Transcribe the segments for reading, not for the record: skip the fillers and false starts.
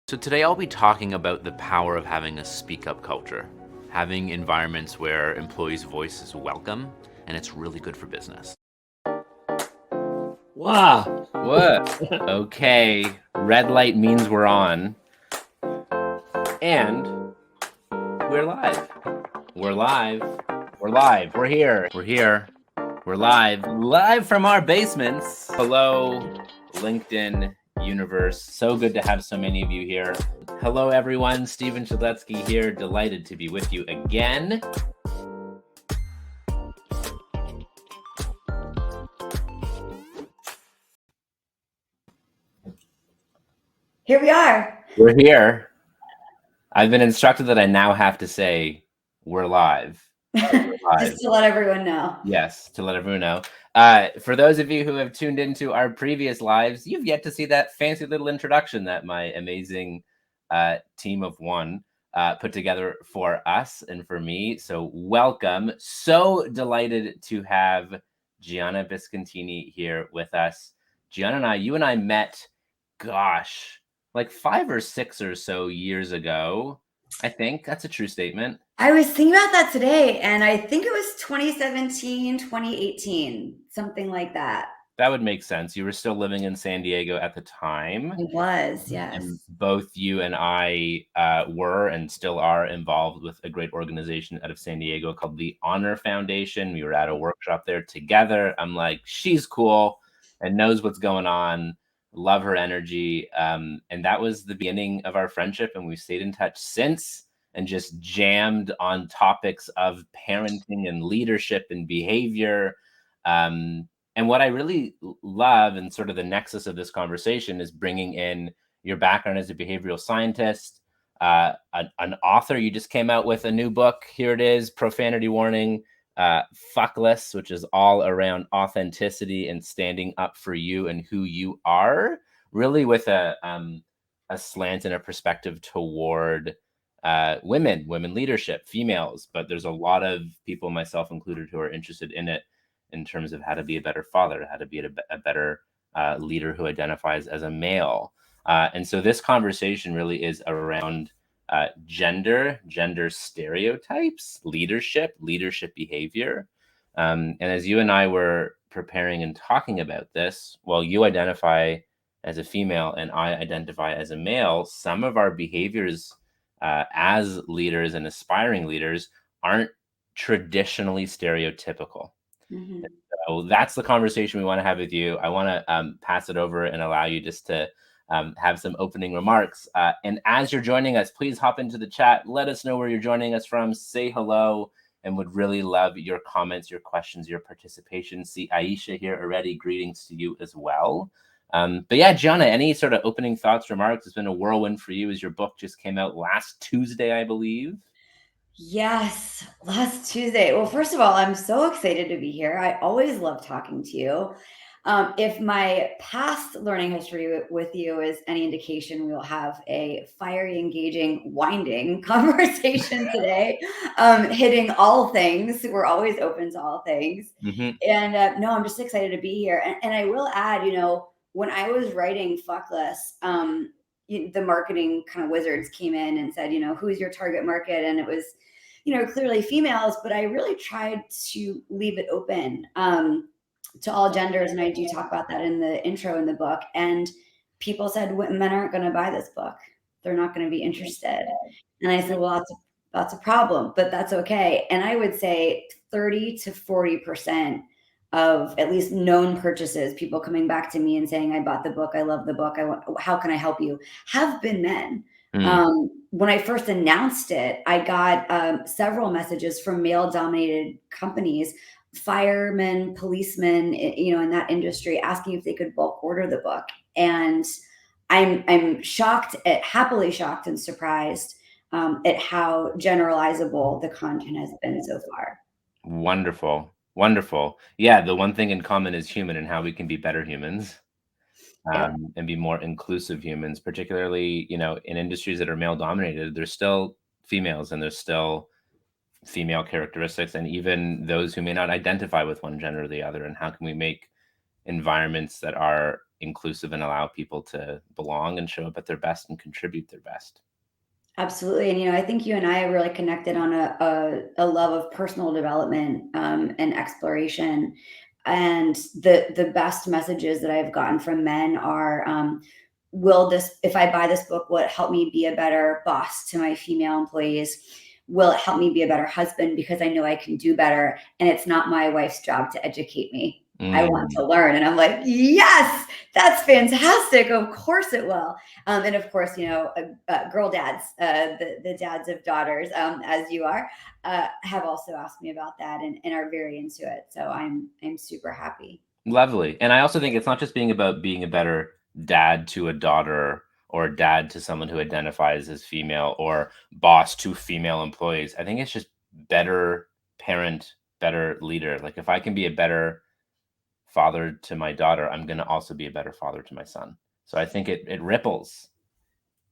So today I'll be talking about the power of having a speak-up culture, having environments where employees' voice is welcome, and it's really good for business. Wow. What? Okay, red light means we're on. And we're live. We're live. We're live. We're here. We're here. We're live. Live from our basements. Hello, LinkedIn universe. So good to have so many of you here. Hello, everyone. Stephen Shadletsky here. Delighted to be with you again. Here we are. We're here. I've been instructed that I now have to say we're live. So we're live. Just to let everyone know. Yes, to let everyone know. For those of you who have tuned into our previous lives, you've yet to see that fancy little introduction that my amazing team of one put together for us and for me. So welcome. So delighted to have Gianna Biscontini here with us. Gianna and you and I met, gosh, like 5 or 6 or so years ago. I think that's a true statement. I was thinking about that today, and I think it was 2017, 2018, something like that. That would make sense. You were still living in San Diego at the time. It was, yes. And both you and I were and still are involved with a great organization out of San Diego called the Honor Foundation. We were at a workshop there together. I'm like, she's cool and knows what's going on. Love her energy. And that was the beginning of our friendship. And we've stayed in touch since and just jammed on topics of parenting and leadership and behavior. And what I really love and sort of the nexus of this conversation is bringing in your background as a behavioral scientist, an author. You just came out with a new book. Here it is, Profanity Warning, Fuckless, which is all around authenticity and standing up for you and who you are, really with a slant and a perspective toward women leadership, females. But there's a lot of people, myself included, who are interested in it in terms of how to be a better father, how to be a better leader who identifies as a male. And so this conversation really is around gender stereotypes, leadership behavior. And as you and I were preparing and talking about this, well, you identify as a female and I identify as a male, some of our behaviors as leaders and aspiring leaders aren't traditionally stereotypical. Mm-hmm. So that's the conversation we want to have with you. I want to pass it over and allow you just to have some opening remarks. And as you're joining us, please hop into the chat. Let us know where you're joining us from. Say hello, and would really love your comments, your questions, your participation. See Aisha here already. Greetings to you as well. But yeah, Gianna, any sort of opening thoughts, remarks? It's been a whirlwind for you as your book just came out last Tuesday, I believe. Yes, last Tuesday. Well, first of all, I'm so excited to be here. I always love talking to you. If my past learning history with you is any indication, we will have a fiery, engaging, winding conversation today, hitting all things. We're always open to all things. Mm-hmm. And no, I'm just excited to be here. And I will add, when I was writing Fuckless, the marketing kind of wizards came in and said, who's your target market? And it was, clearly females, but I really tried to leave it open to all genders. And I do talk about that in the intro in the book. And people said, men aren't going to buy this book. They're not going to be interested. And I said, well, that's a problem, but that's okay. And I would say 30 to 40% of at least known purchases, people coming back to me and saying, I bought the book, I love the book, how can I help you, have been men. When I first announced it, I got several messages from male-dominated companies, firemen, policemen, in that industry, asking if they could bulk order the book. And I'm happily shocked and surprised at how generalizable the content has been so far. Wonderful. Yeah, the one thing in common is human and how we can be better humans and be more inclusive humans, particularly, in industries that are male dominated. There's still females and there's still female characteristics, and even those who may not identify with one gender or the other. And how can we make environments that are inclusive and allow people to belong and show up at their best and contribute their best. Absolutely. And, I think you and I are really connected on a love of personal development, and exploration. And the best messages that I've gotten from men are, if I buy this book, will it help me be a better boss to my female employees? Will it help me be a better husband? Because I know I can do better. And it's not my wife's job to educate me. I want to learn. And I'm like, yes, that's fantastic. Of course it will. And of course, girl dads, the dads of daughters, as you are, have also asked me about that and are very into it. So I'm super happy. Lovely. And I also think it's not just being about being a better dad to a daughter or dad to someone who identifies as female or boss to female employees. I think it's just better parent, better leader. Like if I can be a better father to my daughter, I'm going to also be a better father to my son. So I think it ripples.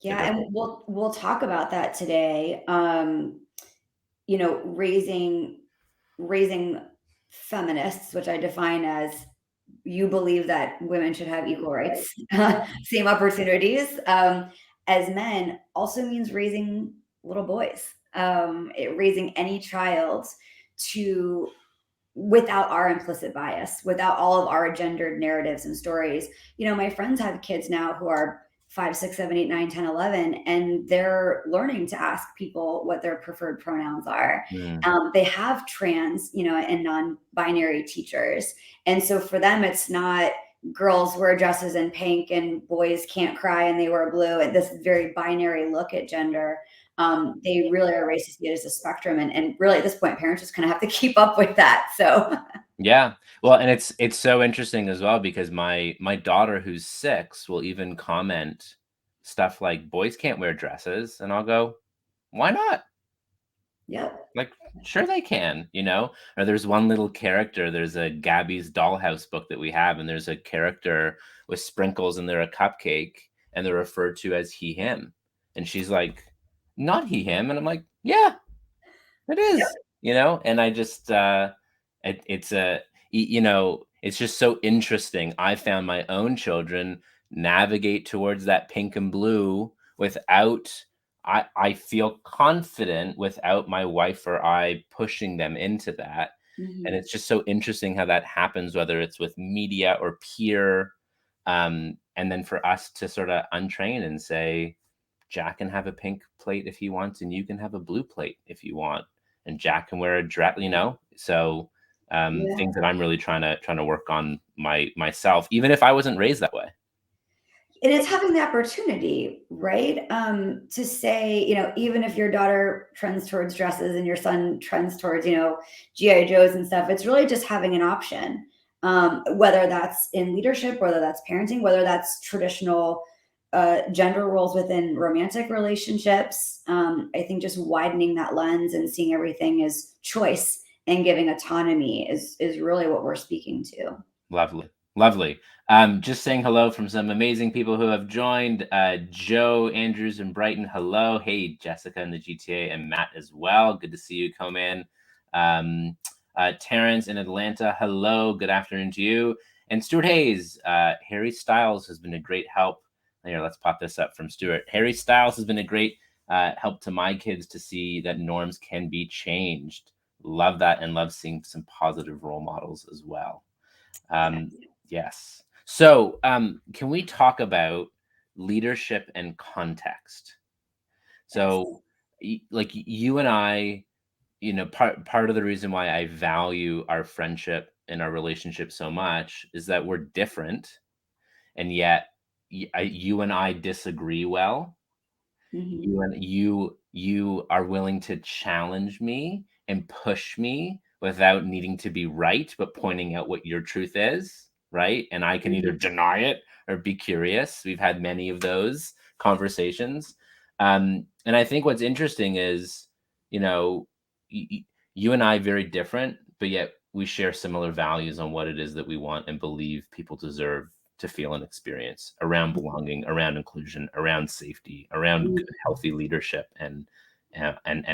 Yeah, and we'll talk about that today. Raising feminists, which I define as you believe that women should have equal rights, same opportunities, as men, also means raising little boys, raising any child to without our implicit bias, without all of our gendered narratives and stories. My friends have kids now who are 5, 6, 7, 8, 9, 10, 11, and they're learning to ask people what their preferred pronouns are. They have trans, and non-binary teachers. And so for them, it's not girls wear dresses in pink and boys can't cry and they wear blue, and this very binary look at gender. They really are raised to see it as a spectrum. And really at this point, parents just kind of have to keep up with that. So yeah. Well, and it's so interesting as well, because my daughter who's 6 will even comment stuff like boys can't wear dresses. And I'll go, why not? yeah. Like, sure they can, or there's one little character, there's a Gabby's Dollhouse book that we have, and there's a character with sprinkles and they're a cupcake and they're referred to as he, him. And she's like, not he, him. And I'm like, yeah, it is, and I just, it's just so interesting. I found my own children navigate towards that pink and blue without, I feel confident without my wife or I pushing them into that. Mm-hmm. And it's just so interesting how that happens, whether it's with media or peer. And then for us to sort of untrain and say, Jack can have a pink plate if he wants, and you can have a blue plate if you want, and Jack can wear a dress, So things that I'm really trying to work on myself, even if I wasn't raised that way. And it's having the opportunity, right? To say, even if your daughter trends towards dresses and your son trends towards, GI Joes and stuff, it's really just having an option. Whether that's in leadership, whether that's parenting, whether that's traditional gender roles within romantic relationships. I think just widening that lens and seeing everything as choice and giving autonomy is really what we're speaking to. Lovely. Just saying hello from some amazing people who have joined. Joe Andrews in Brighton, hello. Hey, Jessica in the GTA, and Matt as well. Good to see you come in. Terrence in Atlanta, hello. Good afternoon to you. And Stuart Hayes, Harry Styles has been a great help. Here, let's pop this up from Stuart. Harry Styles has been a great help to my kids to see that norms can be changed. Love that, and love seeing some positive role models as well. Yes. So can we talk about leadership and context? So like you and I, part of the reason why I value our friendship and our relationship so much is that we're different, and yet you and I disagree well. Mm-hmm. You are willing to challenge me and push me without needing to be right, but pointing out what your truth is, right? And I can either deny it or be curious. We've had many of those conversations. And I think what's interesting is, you and I very different, but yet we share similar values on what it is that we want and believe people deserve to feel and experience around belonging, around inclusion, around safety, around good, healthy leadership and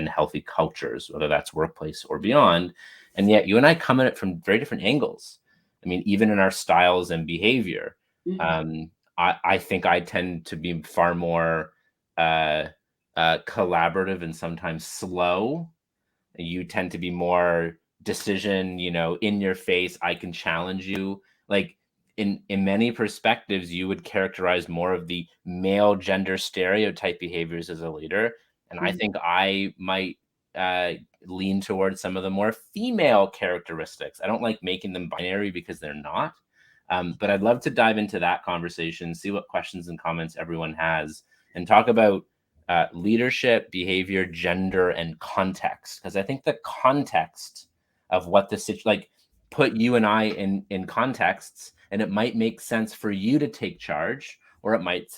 healthy cultures, whether that's workplace or beyond. And yet you and I come at it from very different angles. I mean, even in our styles and behavior. I think I tend to be far more collaborative and sometimes slow. You tend to be more decision, in your face. I can challenge you. Like in many perspectives, you would characterize more of the male gender stereotype behaviors as a leader. And I think I might uh, lean towards some of the more female characteristics. I don't like making them binary because they're not. But I'd love to dive into that conversation, see what questions and comments everyone has, and talk about leadership, behavior, gender, and context. Because I think the context of what the like put you and I in contexts, and it might make sense for you to take charge, or it might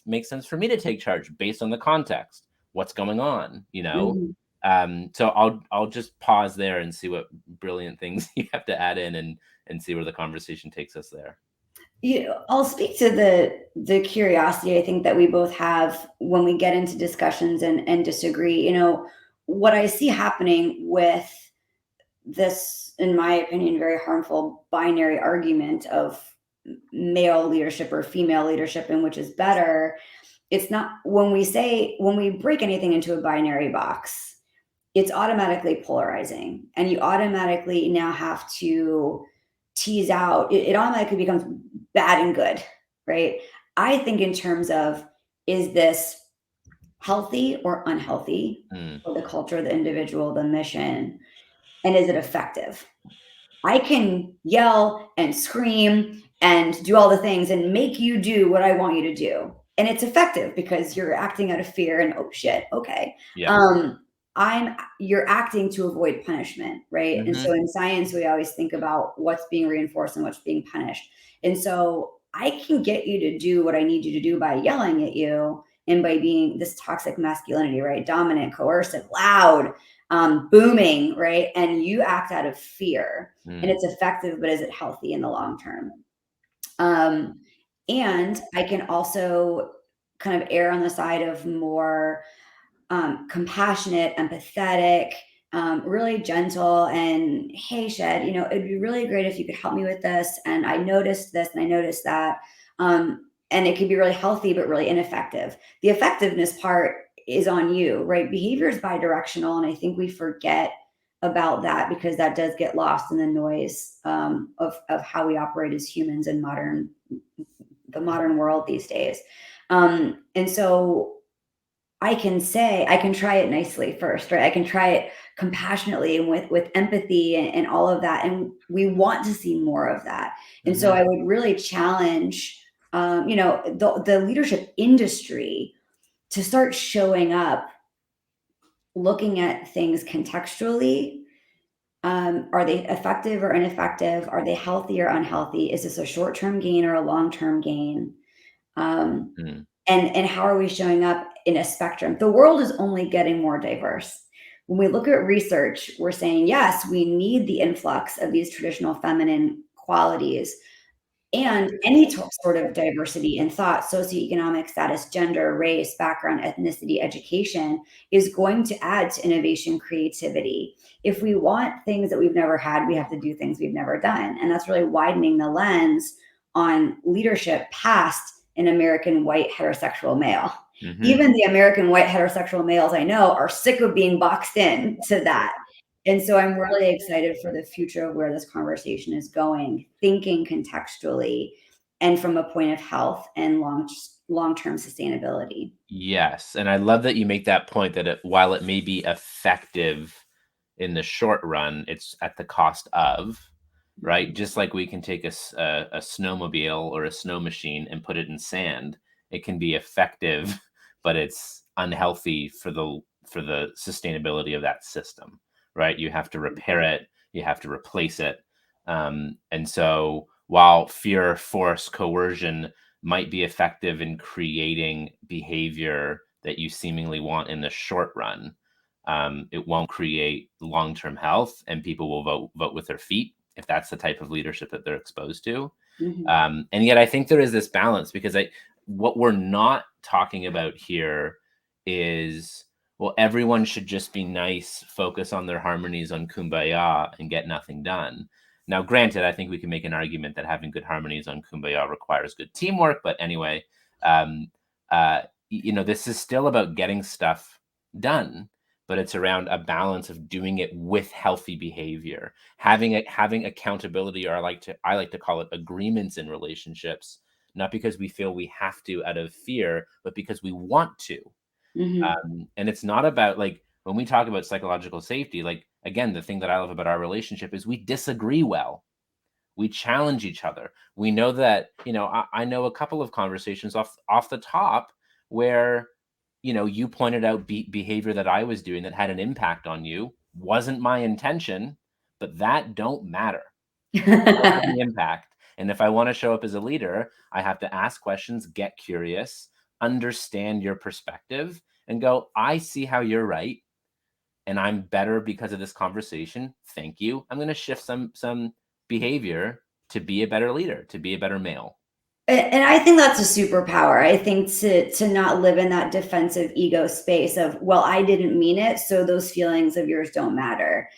make sense for me to take charge based on the context. What's going on? So I'll just pause there and see what brilliant things you have to add in, and see where the conversation takes us there. I'll speak to the curiosity I think that we both have when we get into discussions and disagree. What I see happening with this, in my opinion, very harmful binary argument of male leadership or female leadership and which is better. It's not, when we break anything into a binary box, it's automatically polarizing, and you automatically now have to tease out, it automatically becomes bad and good, right? I think in terms of, is this healthy or unhealthy for the culture, the individual, the mission, and is it effective? I can yell and scream and do all the things and make you do what I want you to do. And it's effective because you're acting out of fear and, oh shit, okay. Yeah. You're acting to avoid punishment, right? And so in science, we always think about what's being reinforced and what's being punished. And so I can get you to do what I need you to do by yelling at you and by being this toxic masculinity, right? Dominant, coercive, loud, booming, right? And you act out of fear, and it's effective, but is it healthy in the long term? And I can also kind of err on the side of more compassionate, empathetic, really gentle, and hey, Shed, it'd be really great if you could help me with this. And I noticed this and I noticed that. And it can be really healthy, but really ineffective. The effectiveness part is on you, right? Behavior is bi-directional. And I think we forget about that because that does get lost in the noise of how we operate as humans in the modern world these days. And so I can try it nicely first, right? I can try it compassionately and with empathy and all of that. And we want to see more of that. And so I would really challenge, the leadership industry to start showing up, looking at things contextually. Are they effective or ineffective? Are they healthy or unhealthy? Is this a short-term gain or a long-term gain? And how are we showing up in a spectrum? The world is only getting more diverse. When we look at research, we're saying, yes, we need the influx of these traditional feminine qualities and any sort of diversity in thought, socioeconomic status, gender, race, background, ethnicity, education is going to add to innovation, creativity. If we want things that we've never had, we have to do things we've never done. And that's really widening the lens on leadership past an American white heterosexual male. Even the American white heterosexual males I know are sick of being boxed in to that. And so I'm really excited for the future of where this conversation is going, thinking contextually and from a point of health and long-term sustainability. Yes. And I love that you make that point that while it may be effective in the short run, it's at the cost of, right? Just like we can take a snowmobile or a snow machine and put it in sand, it can be effective, but it's unhealthy for the sustainability of that system, right? You have to repair it, you have to replace it. And so while fear, force, coercion might be effective in creating behavior that you seemingly want in the short run, it won't create long-term health, and people will vote with their feet if that's the type of leadership that they're exposed to. And yet I think there is this balance, because what we're not talking about here is, well, everyone should just be nice, focus on their harmonies, on kumbaya, and get nothing done. Now, granted, I think we can make an argument that having good harmonies on Kumbaya requires good teamwork. But anyway, this is still about getting stuff done, but it's around a balance of doing it with healthy behavior, having accountability, or I like to call it agreements in relationships, not because we feel we have to out of fear, but because we want to. And it's not about, like, when we talk about psychological safety, like, again, the thing that I love about our relationship is we disagree well. We challenge each other. We know that, I know a couple of conversations off the top where, you pointed out behavior that I was doing that had an impact on you. Wasn't my intention, but that don't matter. The impact. And if I want to show up as a leader, I have to ask questions, get curious, understand your perspective, and go, I see how you're right, and I'm better because of this conversation. Thank you. I'm going to shift some behavior to be a better leader, to be a better male. And I think that's a superpower. I think to not live in that defensive ego space of, well, I didn't mean it, so those feelings of yours don't matter.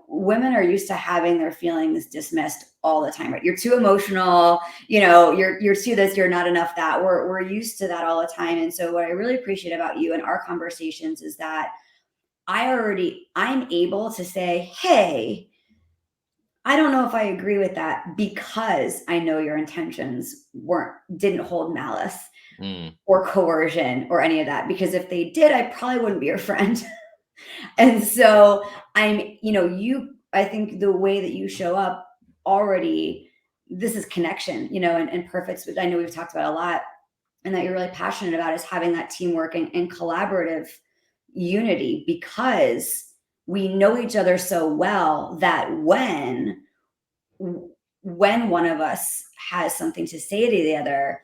Women are used to having their feelings dismissed all the time, right? You're too emotional, you're too this, you're not enough that. We're used to that all the time. And so what I really appreciate about you and our conversations is that I'm able to say, hey, I don't know if I agree with that, because I know your intentions didn't hold malice or coercion or any of that. Because if they did, I probably wouldn't be your friend. And so I think the way that you show up already, this is connection, and perfect, which I know we've talked about a lot, and that you're really passionate about, is having that teamwork and collaborative unity, because we know each other so well that when one of us has something to say to the other,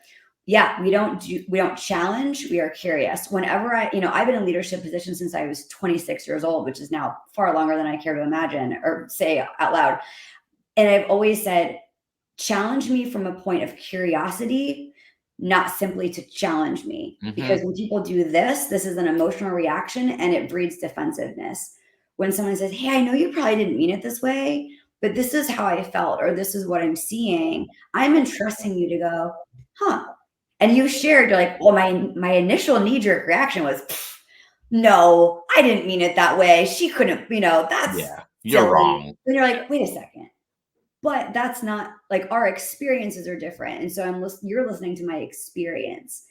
we don't challenge, we are curious. Whenever I've been in leadership positions since I was 26 years old, which is now far longer than I care to imagine or say out loud. And I've always said, challenge me from a point of curiosity, not simply to challenge me. Because when people do this is an emotional reaction, and it breeds defensiveness. When someone says, hey, I know you probably didn't mean it this way, but this is how I felt, or this is what I'm seeing, I'm entrusting you to go, huh? And you shared, you're like, well, my initial knee-jerk reaction was, no, I didn't mean it that way. She couldn't, that's you're silly. wrong. And you're like, wait a second. But that's not, like, our experiences are different. And so you're listening to my experience.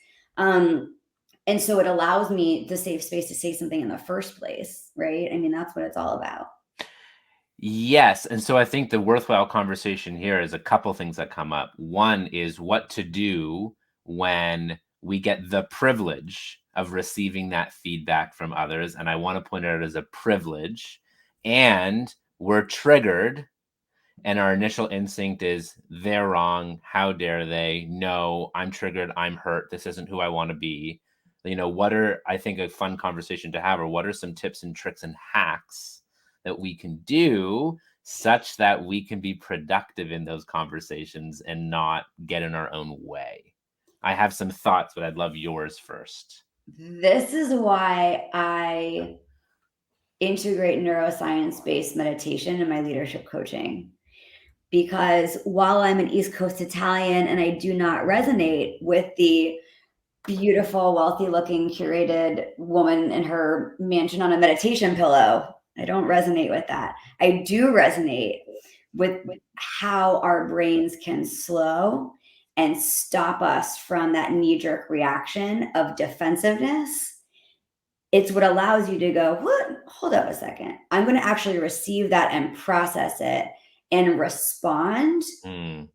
And so it allows me the safe space to say something in the first place, right? I mean, that's what it's all about. Yes. And so I think the worthwhile conversation here is a couple things that come up. One is what to do when we get the privilege of receiving that feedback from others. And I want to point it out as a privilege. And we're triggered, and our initial instinct is, they're wrong. How dare they? No, I'm triggered. I'm hurt. This isn't who I want to be. What are, I think, a fun conversation to have, or what are some tips and tricks and hacks that we can do such that we can be productive in those conversations and not get in our own way? I have some thoughts, but I'd love yours first. This is why I integrate neuroscience-based meditation in my leadership coaching. Because while I'm an East Coast Italian and I do not resonate with the beautiful, wealthy-looking, curated woman in her mansion on a meditation pillow, I don't resonate with that. I do resonate with how our brains can slow and stop us from that knee-jerk reaction of defensiveness. It's what allows you to go, what? Hold up a second. I'm going to actually receive that and process it and respond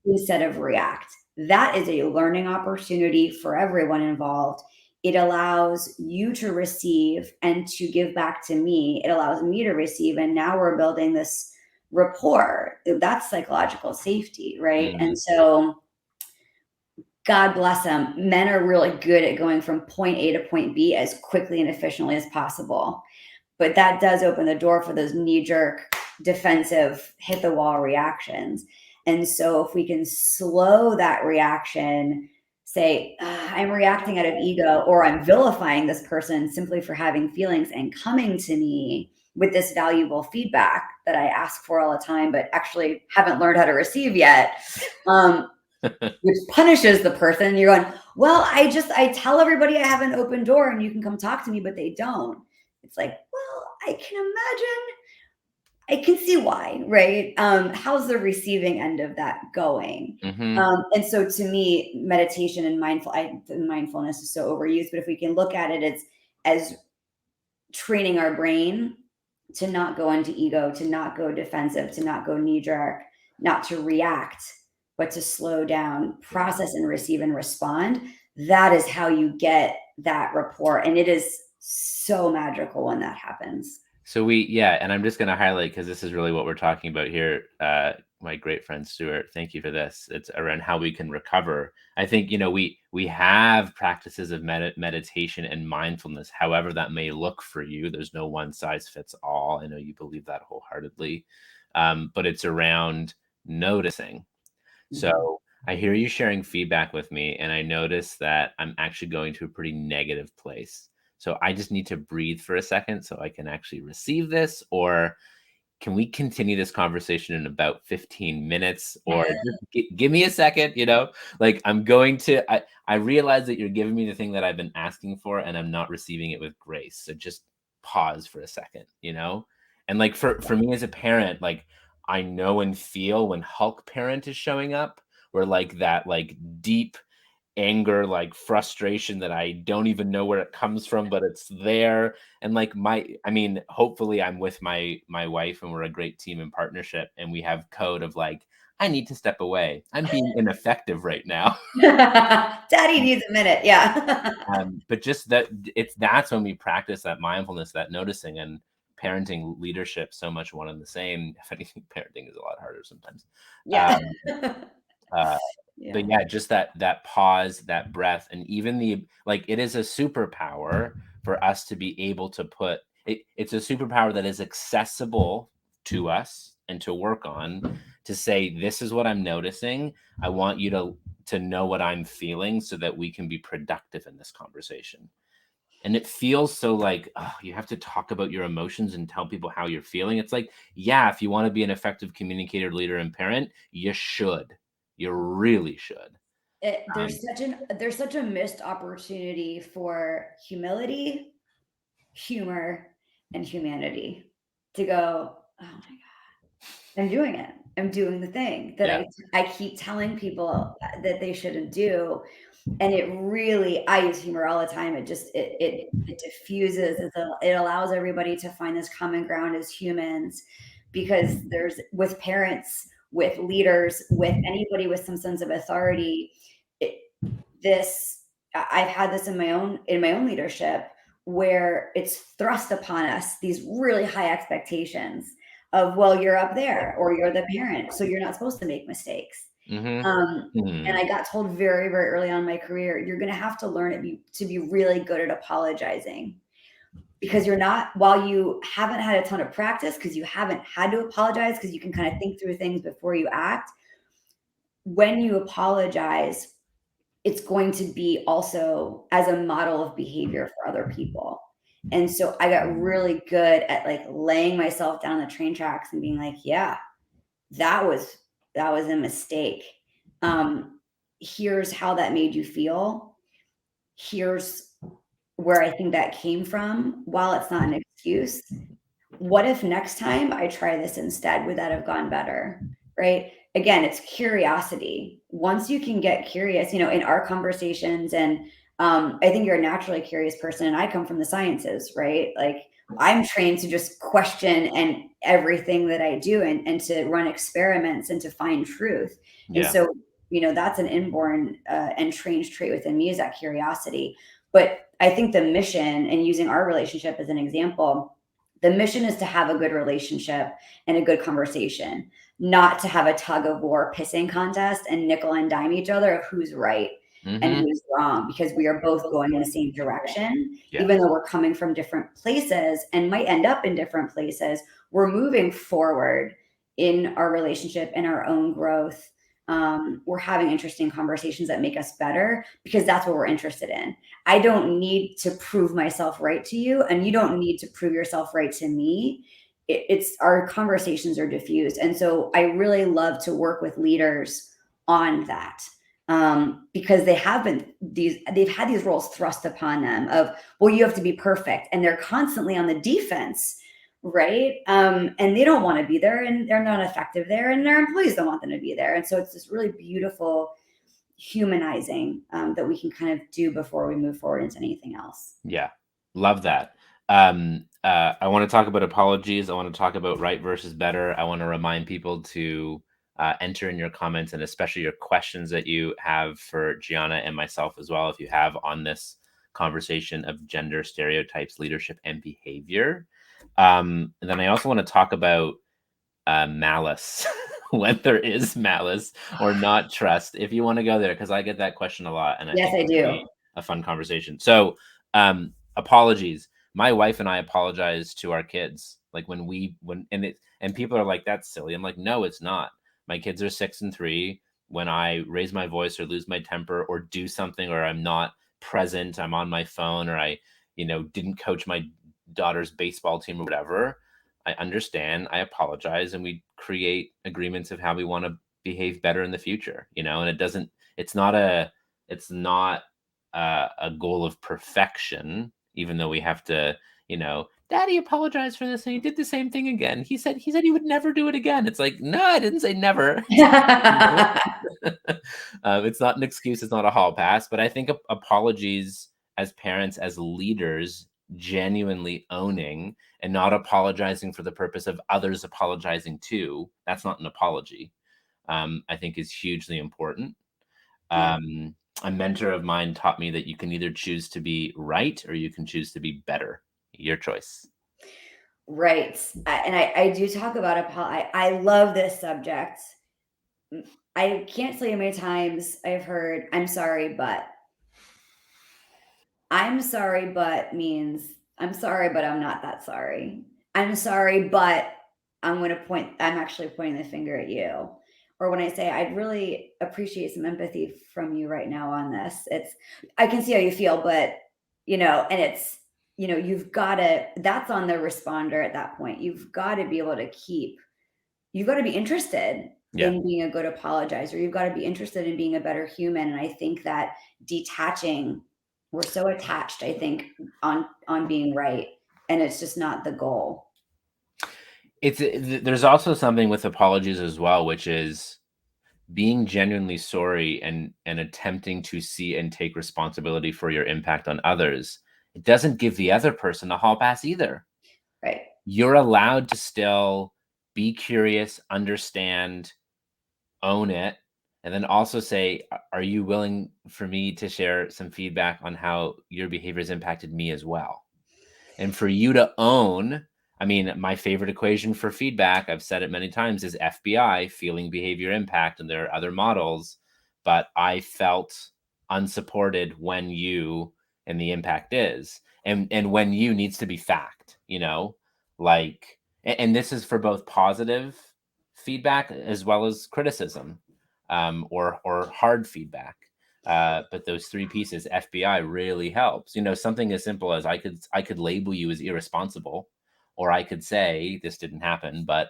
instead of react. That is a learning opportunity for everyone involved. It allows you to receive and to give back to me. It allows me to receive. And now we're building this rapport. That's psychological safety, right? And so God bless them. Men are really good at going from point A to point B as quickly and efficiently as possible. But that does open the door for those knee-jerk, defensive, hit the wall reactions. And so if we can slow that reaction, say, I'm reacting out of ego, or I'm vilifying this person simply for having feelings and coming to me with this valuable feedback that I ask for all the time, but actually haven't learned how to receive yet, which punishes the person. You're going, well, I tell everybody I have an open door and you can come talk to me, but they don't. It's like, well, I can imagine, I can see why, right? How's the receiving end of that going? And so to me, meditation and mindfulness is so overused, but if we can look at it as training our brain to not go into ego, to not go defensive, to not go knee jerk, not to react, but to slow down, process and receive and respond. That is how you get that rapport. And it is so magical when that happens. So and I'm just going to highlight, because this is really what we're talking about here. My great friend Stuart, thank you for this. It's around how we can recover. I think, we have practices of meditation and mindfulness, however that may look for you. There's no one size fits all. I know you believe that wholeheartedly, but it's around noticing. So I hear you sharing feedback with me, and I notice that I'm actually going to a pretty negative place. So I just need to breathe for a second so I can actually receive this. Or can we continue this conversation in about 15 minutes? Or just give me a second, like I realize that you're giving me the thing that I've been asking for, and I'm not receiving it with grace. So just pause for a second, And like for me as a parent, like I know and feel when Hulk parent is showing up, where like that like deep anger, like frustration that I don't even know where it comes from, but it's there. And like hopefully I'm with my wife and we're a great team and partnership, and we have code of like, I need to step away. I'm being ineffective right now. Daddy needs a minute. Yeah. But just that's when we practice that mindfulness, that noticing, and parenting leadership so much one and the same. If anything, parenting is a lot harder sometimes. Yeah. But yeah, just that pause, that breath, and even it is a superpower for us to be able to put it. It's a superpower that is accessible to us and to work on, to say, this is what I'm noticing. I want you to know what I'm feeling so that we can be productive in this conversation. And it feels so like, you have to talk about your emotions and tell people how you're feeling. It's like, yeah, if you want to be an effective communicator, leader, and parent, you should. You really should. There's such a missed opportunity for humility, humor, and humanity to go, oh my God, I'm doing it. I'm doing the thing that I keep telling people that they shouldn't do. And it really, I use humor all the time. It just, it diffuses, it allows everybody to find this common ground as humans, because there's, with parents, with leaders, with anybody with some sense of authority, I've had this in my own leadership, where it's thrust upon us these really high expectations of, well, you're up there, or you're the parent, so you're not supposed to make mistakes. And I got told very, very early on in my career, you're going to have to learn to be really good at apologizing, because you're not, while you haven't had a ton of practice, because you haven't had to apologize, because you can kind of think through things before you act. When you apologize, it's going to be also as a model of behavior for other people. And so I got really good at like laying myself down the train tracks and being like, yeah, that was a mistake. Here's how that made you feel. Here's where I think that came from. While it's not an excuse, what if next time I try this instead? Would that have gone better? Right? Again, it's curiosity. Once you can get curious, in our conversations, and I think you're a naturally curious person, and I come from the sciences, right? Like, I'm trained to just question and everything that I do, and to run experiments and to find truth. And so, that's an inborn and trained trait within me, is that curiosity. But I think the mission, and using our relationship as an example, the mission is to have a good relationship and a good conversation, not to have a tug of war pissing contest and nickel and dime each other of who's right and who's wrong, because we are both going in the same direction. Even though we're coming from different places and might end up in different places, we're moving forward in our relationship and our own growth. we're having interesting conversations that make us better, because that's what we're interested in. I don't need to prove myself right to you, and you don't need to prove yourself right to me. It's our conversations are diffused. And so I really love to work with leaders on that, because they've had these roles thrust upon them of, well, you have to be perfect, and they're constantly on the defense, right? And they don't want to be there, and they're not effective there, and their employees don't want them to be there. And so it's this really beautiful humanizing that we can kind of do before we move forward into anything else. Yeah, love that. I want to talk about apologies. I want to talk about right versus better. I want to remind people to enter in your comments, and especially your questions that you have for Gianna and myself as well, if you have, on this conversation of gender stereotypes, leadership, and behavior. And then I also want to talk about malice, when there is malice, or not trust, if you want to go there, because I get that question a lot, and I Yes, think I it would do. be a fun conversation. So apologies. My wife and I apologize to our kids, like and people are like, that's silly. I'm like, no, it's not. My kids are 6 and 3. When I raise my voice or lose my temper or do something, or I'm not present, I'm on my phone, or I didn't coach my daughter's baseball team or whatever, I understand, I apologize, and we create agreements of how we want to behave better in the future, and it's not a goal of perfection, even though we have to, Daddy apologized for this and he did the same thing again. He said he would never do it again. It's like, no, I didn't say never. It's not an excuse. It's not a hall pass. But I think apologies, as parents, as leaders, genuinely owning and not apologizing for the purpose of others apologizing too, that's not an apology, I think is hugely important. Yeah. A mentor of mine taught me that you can either choose to be right or you can choose to be better. Your choice. Right. And I do talk about I love this subject. I can't tell you how many times I've heard, I'm sorry, but. I'm sorry, but means I'm sorry, but I'm not that sorry. I'm sorry, but I'm actually pointing the finger at you. Or when I say, I'd really appreciate some empathy from you right now on this. I can see how you feel, but, and you've got to, that's on the responder at that point. You've got to be able to you've got to be interested Yeah. in being a good apologizer. You've got to be interested in being a better human. And I think that detaching, we're so attached, I think, on being right, and it's just not the goal. There's also something with apologies as well, which is being genuinely sorry and attempting to see and take responsibility for your impact on others. It doesn't give the other person a hall pass either. Right. You're allowed to still be curious, understand, own it, and then also say, are you willing for me to share some feedback on how your behavior has impacted me as well? And for you to own, I mean, my favorite equation for feedback, I've said it many times, is FBI, feeling behavior impact, and there are other models, but I felt unsupported when you, and the impact is, and when you needs to be fact, like, and this is for both positive feedback as well as criticism, or hard feedback. But those three pieces, FBI really helps. Something as simple as I could label you as irresponsible, or I could say this didn't happen, but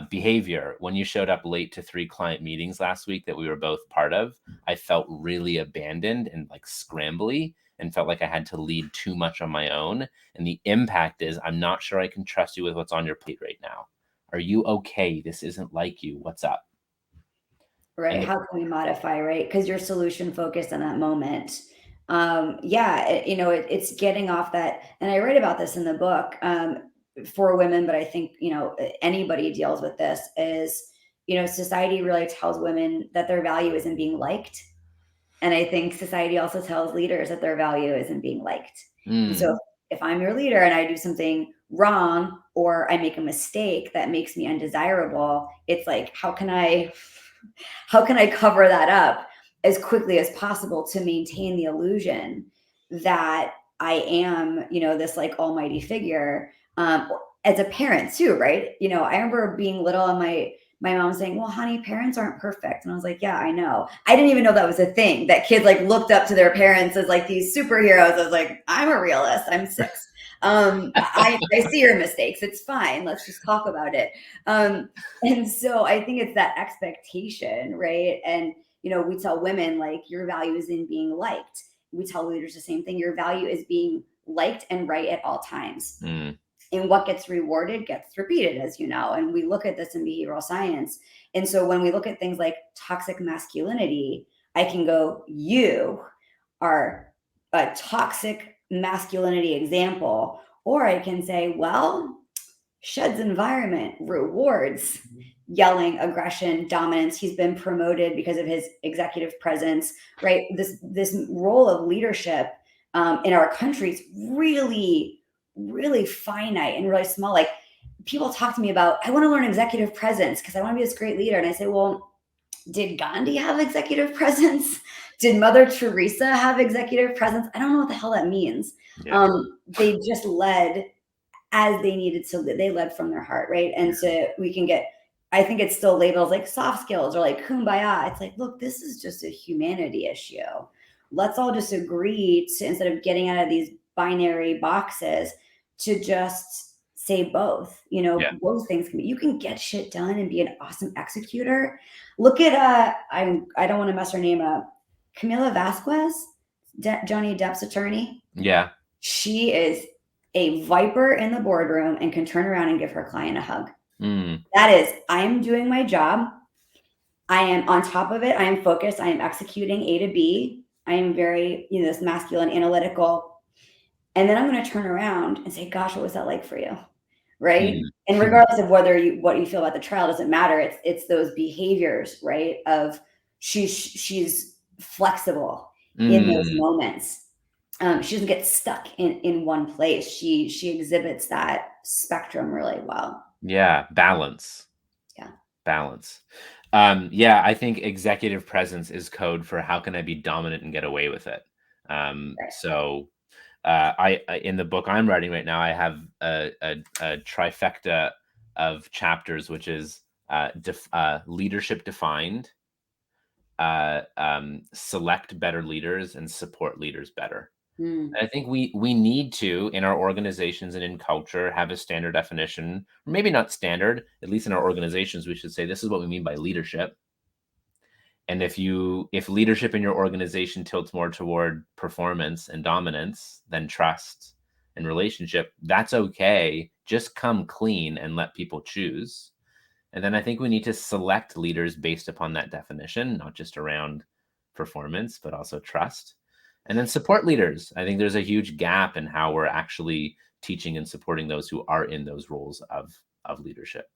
behavior. When you showed up late to 3 client meetings last week that we were both part of, I felt really abandoned and like scrambly, and felt like I had to lead too much on my own. And the impact is, I'm not sure I can trust you with what's on your plate right now. Are you okay? This isn't like you. What's up? Right. And How can we modify, right? Because you're solution focused in that moment. Yeah, it's getting off that. And I write about this in the book, for women, but I think, anybody deals with this is, society really tells women that their value isn't being liked. And I think society also tells leaders that their value isn't being liked. And so if I'm your leader and I do something wrong, or I make a mistake that makes me undesirable, it's like, how can I cover that up as quickly as possible to maintain the illusion that I am, this like almighty figure, as a parent too, right? I remember being little and my mom saying, well, honey, parents aren't perfect. And I was like, yeah, I know. I didn't even know that was a thing, that kids like looked up to their parents as like these superheroes. I was like, I'm a realist. I'm 6. I see your mistakes. It's fine. Let's just talk about it. And so I think it's that expectation, right? And, we tell women like your value is in being liked. We tell leaders the same thing. Your value is being liked and right at all times. And what gets rewarded gets repeated, as you know. And we look at this in behavioral science. And so when we look at things like toxic masculinity, I can go, you are a toxic masculinity example. Or I can say, well, Shed's environment rewards yelling, aggression, dominance. He's been promoted because of his executive presence, right? This role of leadership in our country is really finite and really small. Like, people talk to me about, I want to learn executive presence because I want to be this great leader. And I say, well, did Gandhi have executive presence? Did Mother Teresa have executive presence? I don't know what the hell that means. Yeah. They just led as they needed to. They led from their heart, right? And so we can get, I think it's still labeled like soft skills or like kumbaya. It's like, look, this is just a humanity issue. Let's all just agree to, instead of getting out of these binary boxes, to just say both. Both things can be. You can get shit done and be an awesome executor. Look at I don't want to mess her name up. Camila Vasquez, Johnny Depp's attorney. Yeah. She is a viper in the boardroom and can turn around and give her client a hug. That is, I am doing my job. I am on top of it. I am focused. I am executing A to B. I am very, this masculine, analytical. And then I'm going to turn around and say, gosh, what was that like for you? Right. And regardless of what you feel about the trial, doesn't matter. It's those behaviors, right? Of she's flexible in those moments. She doesn't get stuck in one place. She exhibits that spectrum really well. Yeah. Balance. Yeah. Balance. Yeah. I think executive presence is code for how can I be dominant and get away with it. Right. So I in the book I'm writing right now, I have a trifecta of chapters, which is leadership defined, select better leaders, and support leaders better. I think we need to, in our organizations and in culture, have a standard definition, or maybe not standard, at least in our organizations, we should say this is what we mean by leadership. And if leadership in your organization tilts more toward performance and dominance than trust and relationship, that's okay. Just come clean and let people choose. And then I think we need to select leaders based upon that definition, not just around performance, but also trust. And then support leaders. I think there's a huge gap in how we're actually teaching and supporting those who are in those roles of leadership.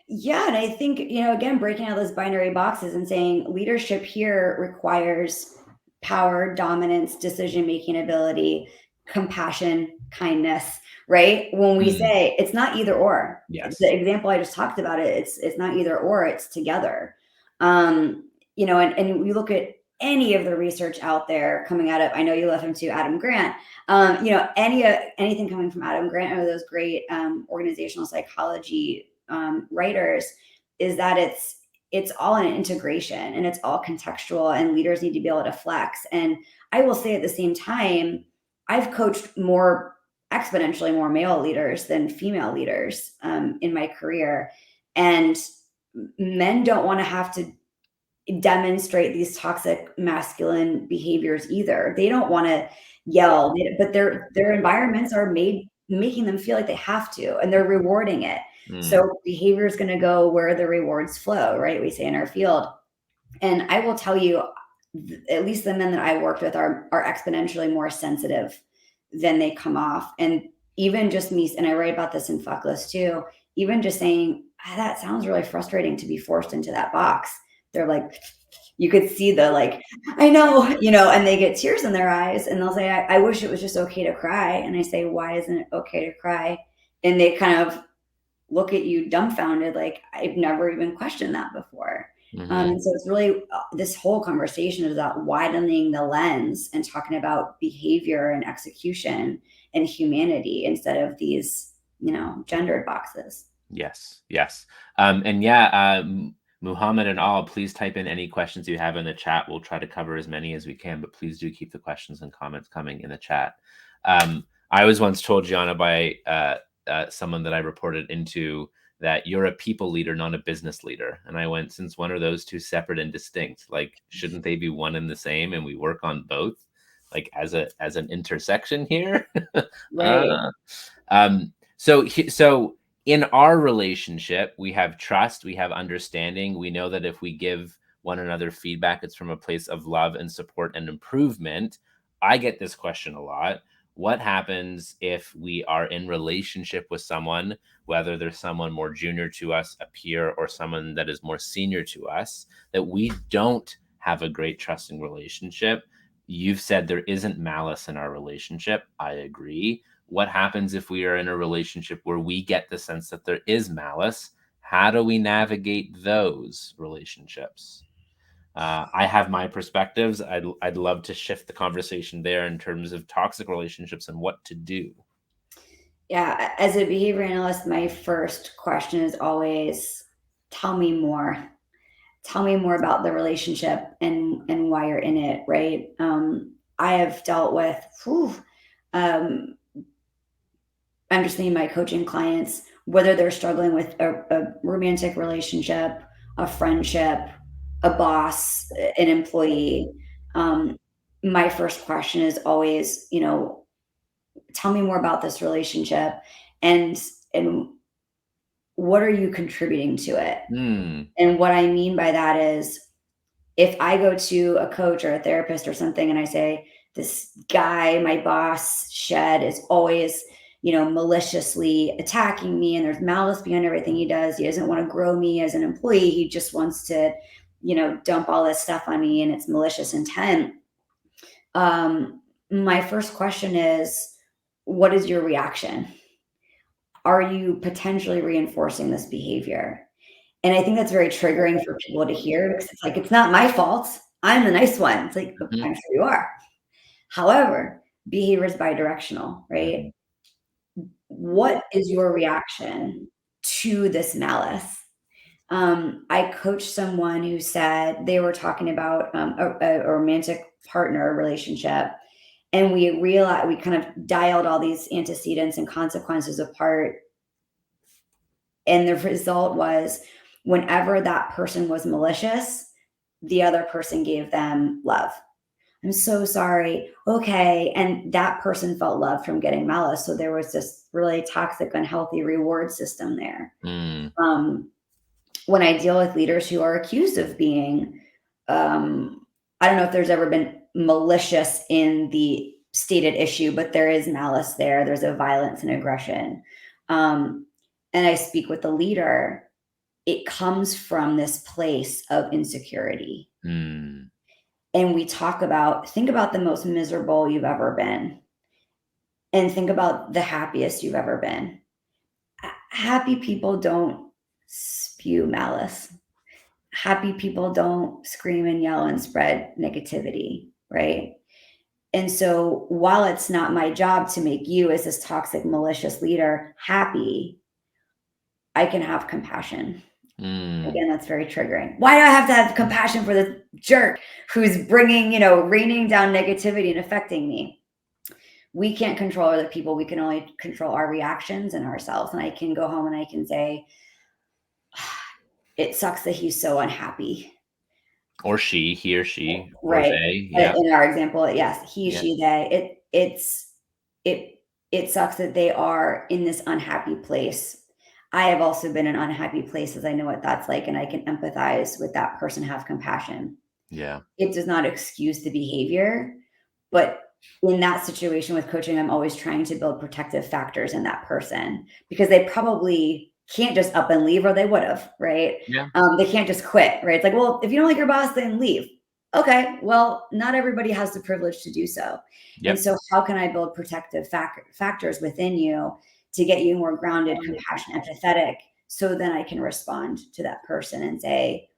Yeah. And I think, again, breaking out those binary boxes and saying leadership here requires power, dominance, decision-making ability, compassion, kindness, right? When we say it's not either or, yes. The example I just talked about, it's not either or, it's together. And we look at any of the research out there coming out of, I know you left him to Adam Grant, anything coming from Adam Grant or those great organizational psychology writers, is that it's all an integration and it's all contextual, and leaders need to be able to flex. And I will say at the same time, I've coached exponentially more male leaders than female leaders in my career. And men don't want to have to demonstrate these toxic masculine behaviors either. They don't want to yell, but their environments are making them feel like they have to, and they're rewarding it. So behavior is going to go where the rewards flow, right? We say in our field. And I will tell you, at least the men that I worked with are exponentially more sensitive than they come off. And even just me, and I write about this in Fuckless too, even just saying, that sounds really frustrating to be forced into that box. They're like, you could see the like, I know, and they get tears in their eyes, and they'll say, I wish it was just okay to cry. And I say, why isn't it okay to cry? And they kind of look at you dumbfounded, like, I've never even questioned that before. So it's really, this whole conversation is about widening the lens and talking about behavior and execution and humanity instead of these, gendered boxes. Yes. Yes. And yeah, Muhammad and all, please type in any questions you have in the chat. We'll try to cover as many as we can, but please do keep the questions and comments coming in the chat. I was once told, Gianna, by someone that I reported into, that you're a people leader, not a business leader. And I went, since when are those two separate and distinct? Like, shouldn't they be one and the same? And we work on both, like as an intersection here. Right. So in our relationship, we have trust, we have understanding. We know that if we give one another feedback, it's from a place of love and support and improvement. I get this question a lot. What happens if we are in relationship with someone, whether there's someone more junior to us, a peer, or someone that is more senior to us, that we don't have a great trusting relationship? You've said there isn't malice in our relationship. I agree. What happens if we are in a relationship where we get the sense that there is malice? How do we navigate those relationships? I have my perspectives. I'd love to shift the conversation there in terms of toxic relationships and what to do. Yeah, as a behavior analyst, my first question is always, tell me more. Tell me more about the relationship and why you're in it, right? I have dealt with, um, understanding my coaching clients, whether they're struggling with a romantic relationship, a friendship, a boss, an employee. Um, my first question is always, tell me more about this relationship, and and what are you contributing to it? Hmm. And what I mean by that is, if I go to a coach or a therapist or something and I say, this guy, my boss, Shed, is always, maliciously attacking me, and there's malice behind everything he does. He doesn't want to grow me as an employee. He just wants to, dump all this stuff on me, and it's malicious intent. My first question is, what is your reaction? Are you potentially reinforcing this behavior? And I think that's very triggering for people to hear, because it's like, it's not my fault. I'm the nice one. It's like, Mhm. I'm sure you are. However, behavior is bidirectional, right? Mhm. What is your reaction to this malice? I coached someone who said they were talking about a romantic partner relationship, and we realized, we kind of dialed all these antecedents and consequences apart. And the result was, whenever that person was malicious, the other person gave them love. I'm so sorry. Okay. And that person felt love from getting malice. So there was this really toxic, unhealthy reward system there. Mm. Um, when I deal with leaders who are accused of being, I don't know if there's ever been malicious in the stated issue, but there is malice there. There's a violence and aggression. Um, and I speak with the leader, it comes from this place of insecurity. Mm. And we think about the most miserable you've ever been, and think about the happiest you've ever been. Happy people don't spew malice. Happy people don't scream and yell and spread negativity, right? And so while it's not my job to make you, as this toxic, malicious leader, happy, I can have compassion. Mm. Again, that's very triggering. Why do I have to have compassion for this jerk who's bringing, raining down negativity and affecting me? We can't control other people. We can only control our reactions and ourselves. And I can go home and I can say, it sucks that he's so unhappy. Or he or she, or Right. they. Yeah. In our example, yes, he, Yeah. she, they. It it sucks that they are in this unhappy place. I have also been in unhappy places. I know what that's like, and I can empathize with that person, have compassion. Yeah. It does not excuse the behavior, but in that situation with coaching, I'm always trying to build protective factors in that person, because they probably can't just up and leave, or they would have, right? Yeah. They can't just quit, right? It's like, well, if you don't like your boss, then leave. Okay, well, not everybody has the privilege to do so. And Yep. so, how can I build protective factors within you to get you more grounded, compassionate, empathetic, so then I can respond to that person and say,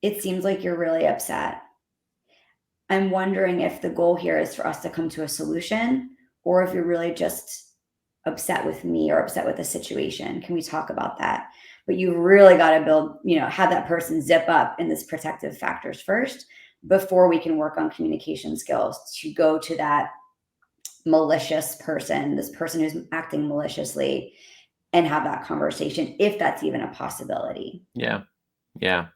it seems like you're really upset. I'm wondering if the goal here is for us to come to a solution, or if you're really just upset with me or upset with the situation. Can we talk about that? But you really got to build, have that person zip up in this protective factors first before we can work on communication skills to go to that malicious person, this person who's acting maliciously, and have that conversation, if that's even a possibility. Yeah. Yeah.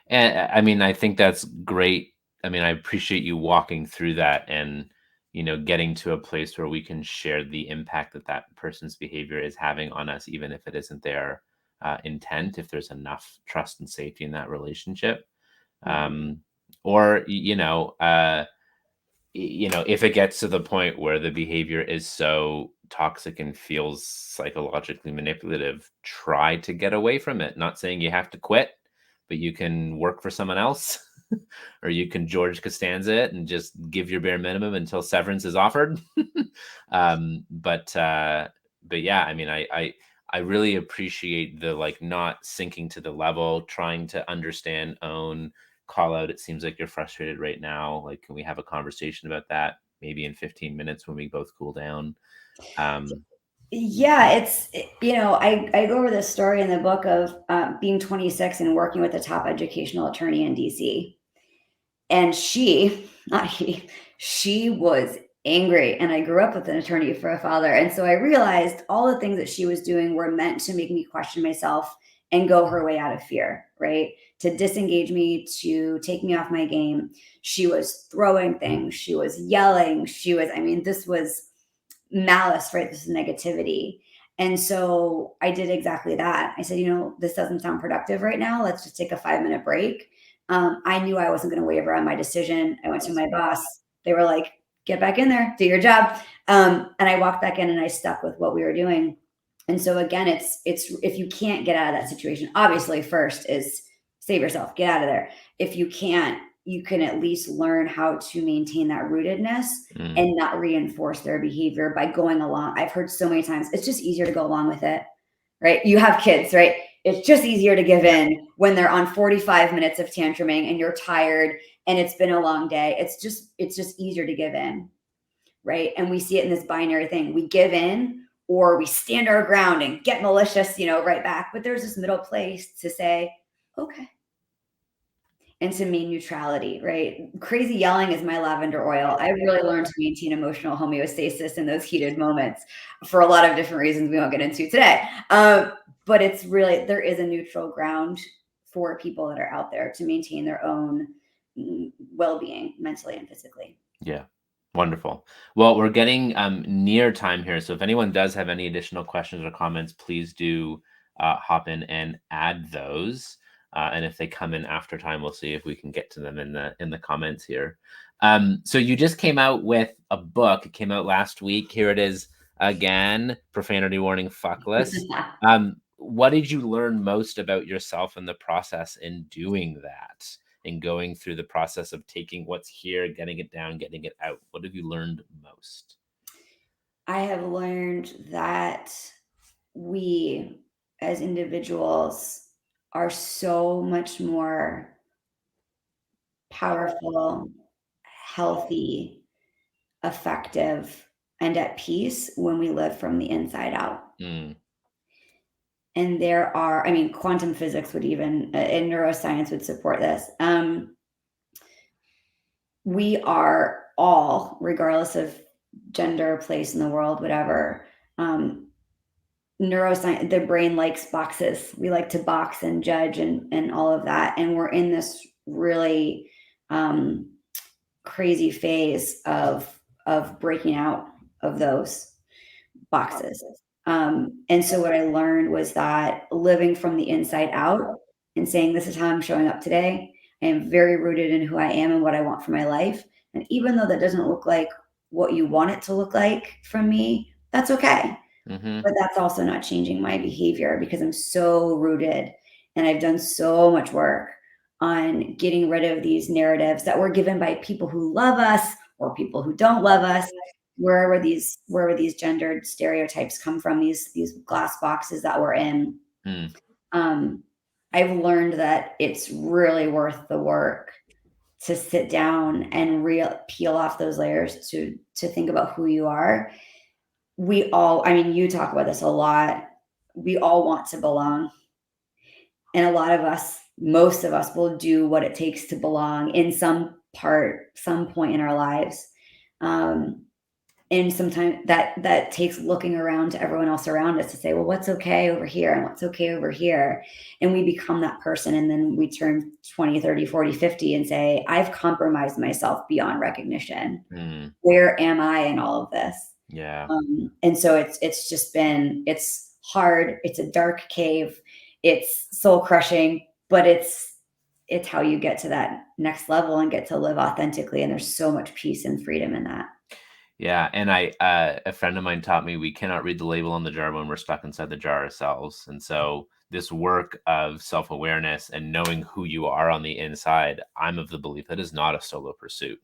And I mean, I think that's great. I mean, I appreciate you walking through that and, getting to a place where we can share the impact that that person's behavior is having on us, even if it isn't their intent, if there's enough trust and safety in that relationship. Or, if it gets to the point where the behavior is so toxic and feels psychologically manipulative, try to get away from it. Not saying you have to quit, but you can work for someone else or you can George Costanza it and just give your bare minimum until severance is offered. But yeah, I mean, I really appreciate the not sinking to the level, trying to understand, own, call out. It seems like you're frustrated right now. Like, can we have a conversation about that maybe in 15 minutes when we both cool down? Yeah, it's, I go over this story in the book of being 26 and working with a top educational attorney in DC. And not he, she was angry. And I grew up with an attorney for a father. And so I realized all the things that she was doing were meant to make me question myself and go her way out of fear, right? To disengage me, to take me off my game. She was throwing things. She was yelling. This was malice, right? This is negativity. And so I did exactly that. I said, this doesn't sound productive right now. Let's just take a 5-minute break. I knew I wasn't going to waver on my decision. I went to my boss. They were like, get back in there, do your job. And I walked back in and I stuck with what we were doing. And so again, it's if you can't get out of that situation, obviously first is save yourself, get out of there. If you can't, you can at least learn how to maintain that rootedness and not reinforce their behavior by going along. I've heard so many times, it's just easier to go along with it, right? You have kids, right? It's just easier to give in when they're on 45 minutes of tantruming and you're tired and it's been a long day. It's just easier to give in, right? And we see it in this binary thing. We give in or we stand our ground and get malicious, right back. But there's this middle place to say, okay, and to mean neutrality, right? Crazy yelling is my lavender oil. I really learned to maintain emotional homeostasis in those heated moments for a lot of different reasons we won't get into today. But it's really, there is a neutral ground for people that are out there to maintain their own well-being mentally and physically. Yeah. Wonderful. Well, we're getting near time here. So if anyone does have any additional questions or comments, please do hop in and add those. And if they come in after time, we'll see if we can get to them in the comments here. So you just came out with a book. It came out last week. Here it is again. Profanity warning, fuckless. What did you learn most about yourself in the process in doing that? And going through the process of taking what's here, getting it down, getting it out? What have you learned most? I have learned that we as individuals are so much more powerful, healthy, effective, and at peace when we live from the inside out. And there are, quantum physics would even, and neuroscience would support this. We are all, regardless of gender, place in the world, whatever, neuroscience, the brain likes boxes. We like to box and judge and all of that. And we're in this really crazy phase of breaking out of those boxes. And so what I learned was that living from the inside out and saying, this is how I'm showing up today. I am very rooted in who I am and what I want for my life. And even though that doesn't look like what you want it to look like from me, that's okay. But that's also not changing my behavior because I'm so rooted and I've done so much work on getting rid of these narratives that were given by people who love us or people who don't love us, wherever these gendered stereotypes come from, these glass boxes that we're in. I've learned that it's really worth the work to sit down and peel off those layers to think about who you are. you talk about this a lot. We all want to belong. And a lot of us, most of us will do what it takes to belong in some point in our lives. Um, and sometimes that takes looking around to everyone else around us to say, well, what's okay over here and what's okay over here. And we become that person. And then we turn 20, 30, 40, 50 and say, I've compromised myself beyond recognition. Where am I in all of this? Yeah. And so it's hard. It's a dark cave. It's soul crushing, but it's how you get to that next level and get to live authentically. And there's so much peace and freedom in that. Yeah, and a friend of mine taught me we cannot read the label on the jar when we're stuck inside the jar ourselves. And so this work of self-awareness and knowing who you are on the inside, I'm of the belief that is not a solo pursuit.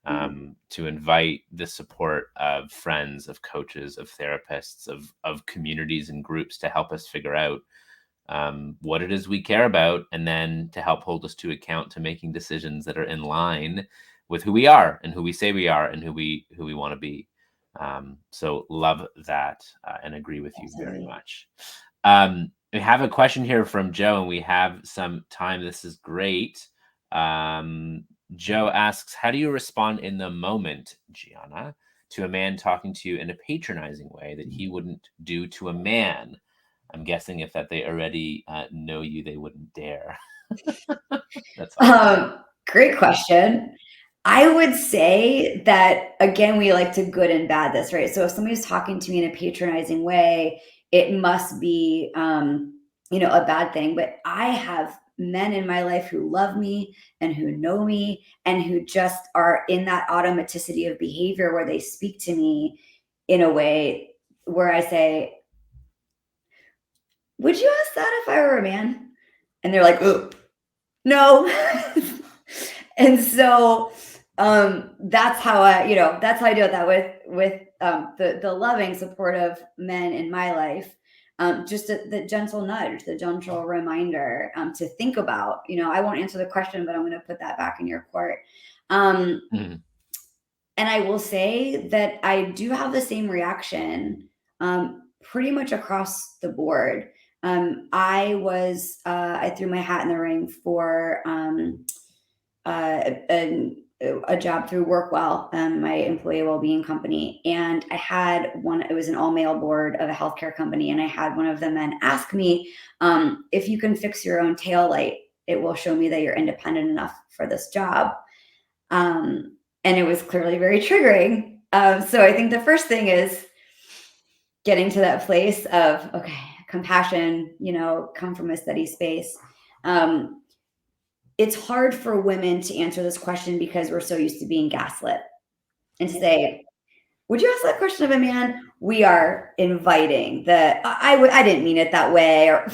To invite the support of friends, of coaches, of therapists, of communities and groups to help us figure out what it is we care about, and then to help hold us to account to making decisions that are in line with who we are and who we say we are and who we want to be. So love that and agree with you very much. We have a question here from Joe, and we have some time. This is great. Joe asks, how do you respond in the moment, Gianna, to a man talking to you in a patronizing way that he wouldn't do to a man? I'm guessing if that they already know you, they wouldn't dare. That's awesome. Great question. I would say that, again, we like to good and bad this, right? So if somebody's talking to me in a patronizing way, it must be, a bad thing. But I have men in my life who love me and who know me and who just are in that automaticity of behavior where they speak to me in a way where I say, would you ask that if I were a man? And they're like, ooh, no. And so that's how I deal with that with the loving, supportive men in my life. Just the gentle nudge, the gentle reminder to think about. I won't answer the question, but I'm going to put that back in your court. And I will say that I do have the same reaction pretty much across the board. I threw my hat in the ring for a job through Workwell, my employee well-being company. And I had it was an all-male board of a healthcare company. And I had one of the men ask me, if you can fix your own tail light, it will show me that you're independent enough for this job. And it was clearly very triggering. So I think the first thing is getting to that place of, okay, compassion, come from a steady space. It's hard for women to answer this question because we're so used to being gaslit and to say, would you ask that question of a man? We are inviting I didn't mean it that way, or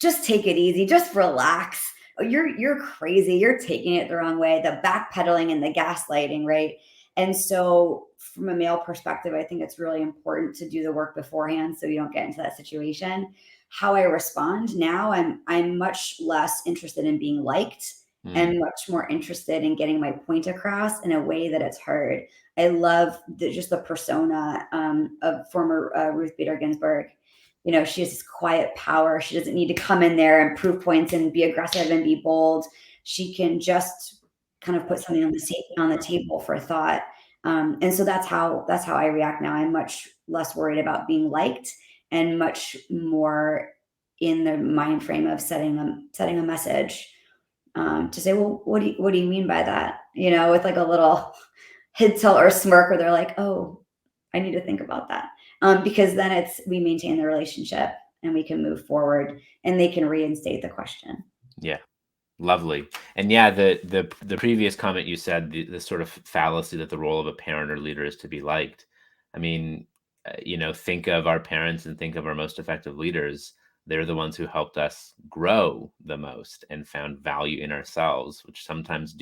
just take it easy, just relax. You're crazy. You're taking it the wrong way. The backpedaling and the gaslighting, right? And so from a male perspective, I think it's really important to do the work beforehand so you don't get into that situation. How I respond now, I'm much less interested in being liked and much more interested in getting my point across in a way that it's heard. I love just the persona of former Ruth Bader Ginsburg. She has this quiet power. She doesn't need to come in there and prove points and be aggressive and be bold. She can just kind of put something on the table for thought. And so that's how I react now. I'm much less worried about being liked and much more in the mind frame of setting a message to say, well, what do you mean by that? With like a little head tilt or smirk where they're like, oh, I need to think about that. Because then we maintain the relationship and we can move forward and they can reinstate the question. Yeah. Lovely. And yeah, the previous comment you said, the sort of fallacy that the role of a parent or leader is to be liked. I mean, think of our parents and think of our most effective leaders. They're the ones who helped us grow the most and found value in ourselves, which sometimes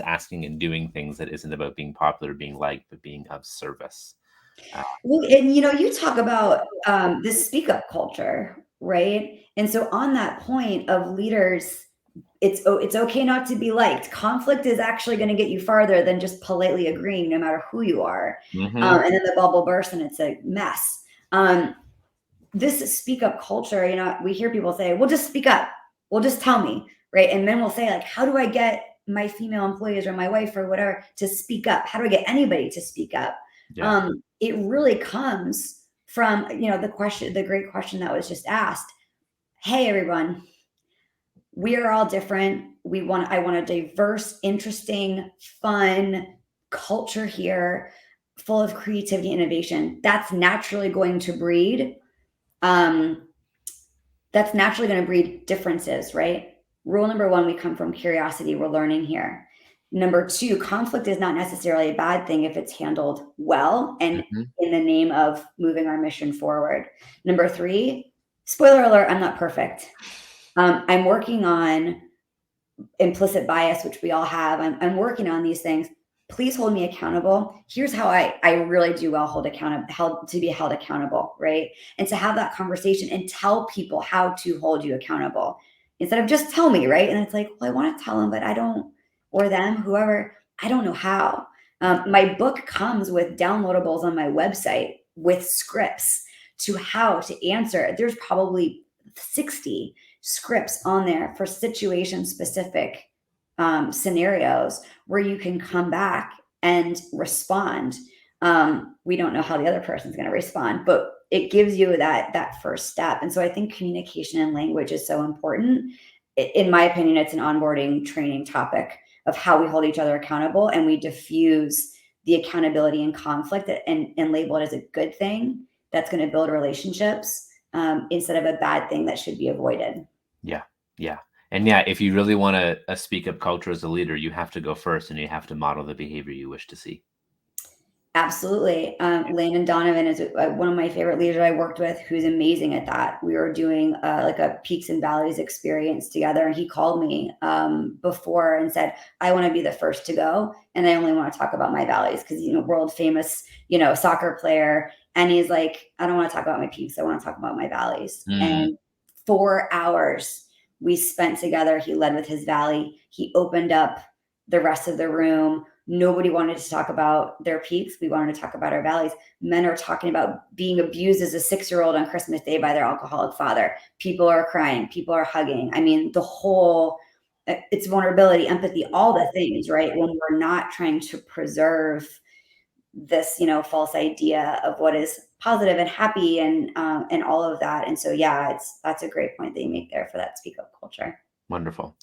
asking and doing things that isn't about being popular, being liked, but being of service. Well, and you talk about this speak up culture, right? And so on that point of leaders it's okay not to be liked. Conflict is actually going to get you farther than just politely agreeing, no matter who you are. Mm-hmm. And then the bubble bursts and it's a mess. This speak up culture, you know, we hear people say, well, just speak up. Well, just tell me, right? And men will say, like, how do I get my female employees or my wife or whatever to speak up? How do I get anybody to speak up? Yeah. It really comes from, you know, the great question that was just asked. Hey, everyone, we are all different. I want a diverse, interesting, fun culture here, full of creativity, innovation. That's naturally going to breed differences, right? Rule number one, we come from curiosity. We're learning here. Number two, conflict is not necessarily a bad thing if it's handled well and in the name of moving our mission forward. Number three, spoiler alert, I'm not perfect. I'm working on implicit bias, which we all have. I'm working on these things. Please hold me accountable. Here's how I really do well to be held accountable, right? And to have that conversation and tell people how to hold you accountable instead of just tell me, right? And it's like, well, I want to tell them, but I don't, or them, whoever, I don't know how. My book comes with downloadables on my website with scripts to how to answer. There's probably 60 scripts on there for situation specific scenarios where you can come back and respond. We don't know how the other person's going to respond, but it gives you that first step. And so I think communication and language is so important. In my opinion, it's an onboarding training topic of how we hold each other accountable and we diffuse the accountability and conflict and label it as a good thing that's going to build relationships instead of a bad thing that should be avoided. Yeah. And yeah, if you really want to speak up culture as a leader, you have to go first and you have to model the behavior you wish to see. Absolutely. Landon Donovan is one of my favorite leaders I worked with who's amazing at that. We were doing like a peaks and valleys experience together. And he called me before and said, I want to be the first to go. And I only want to talk about my valleys because, you know, world famous, you know, soccer player. And he's like, I don't want to talk about my peaks. I want to talk about my valleys. And 4 hours we spent together. He led with his valley. He opened up the rest of the room. Nobody wanted to talk about their peaks. We wanted to talk about our valleys. Men are talking about being abused as a 6-year-old on Christmas Day by their alcoholic father. People are crying. People are hugging. I mean, it's vulnerability, empathy, all the things, right? When we're not trying to preserve this, you know, false idea of what is positive and happy and all of that. And so, yeah, that's a great point that you make there for that speak up culture. Wonderful.